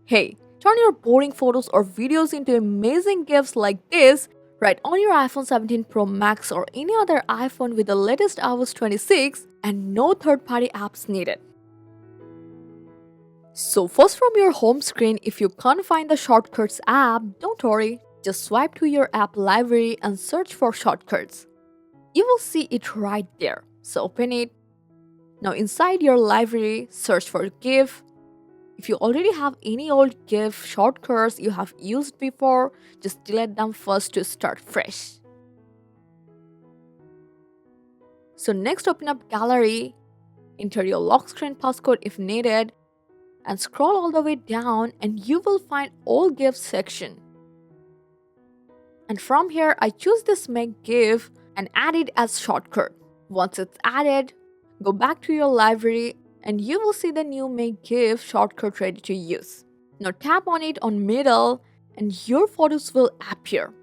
Hey, turn your boring photos or videos into amazing GIFs like this right on your iPhone 17 Pro Max or any other iPhone with the latest iOS 26 and no third-party apps needed. So first, from your home screen, if you can't find the Shortcuts app, don't worry. Just swipe to your app library and search for Shortcuts. You will see it right there. So open it. Now inside your library, search for GIF. If you already have any old GIF shortcuts you have used before, just delete them first to start fresh. So next, open up Gallery, enter your lock screen passcode if needed, and scroll all the way down and you will find all GIFs section. And from here, I choose this Make GIF and add it as shortcut. Once it's added, go back to your library and you will see the new Make GIF shortcut ready to use. Now tap on it on middle and your photos will appear.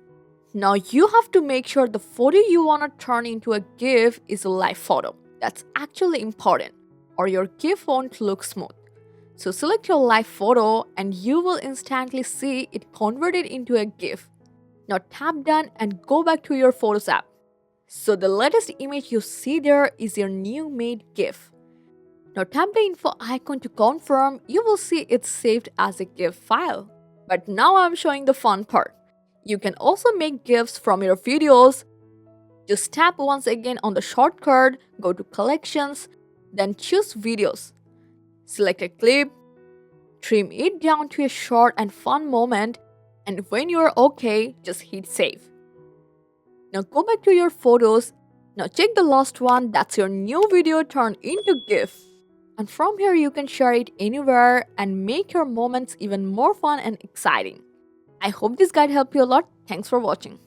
Now you have to make sure the photo you want to turn into a GIF is a live photo. That's actually important, or your GIF won't look smooth. So select your live photo and you will instantly see it converted into a GIF. Now tap done and go back to your Photos app. So the latest image you see there is your new made GIF. Now tap the info icon to confirm. You will see it's saved as a GIF file. But now I'm showing the fun part. You can also make GIFs from your videos. Just tap once again on the shortcut, go to Collections, then choose Videos. Select a clip, trim it down to a short and fun moment, and when you're okay, just hit save. Now go back to your photos. Now check the last one, that's your new video turned into GIF. And from here you can share it anywhere and make your moments even more fun and exciting. I hope this guide helped you a lot. Thanks for watching.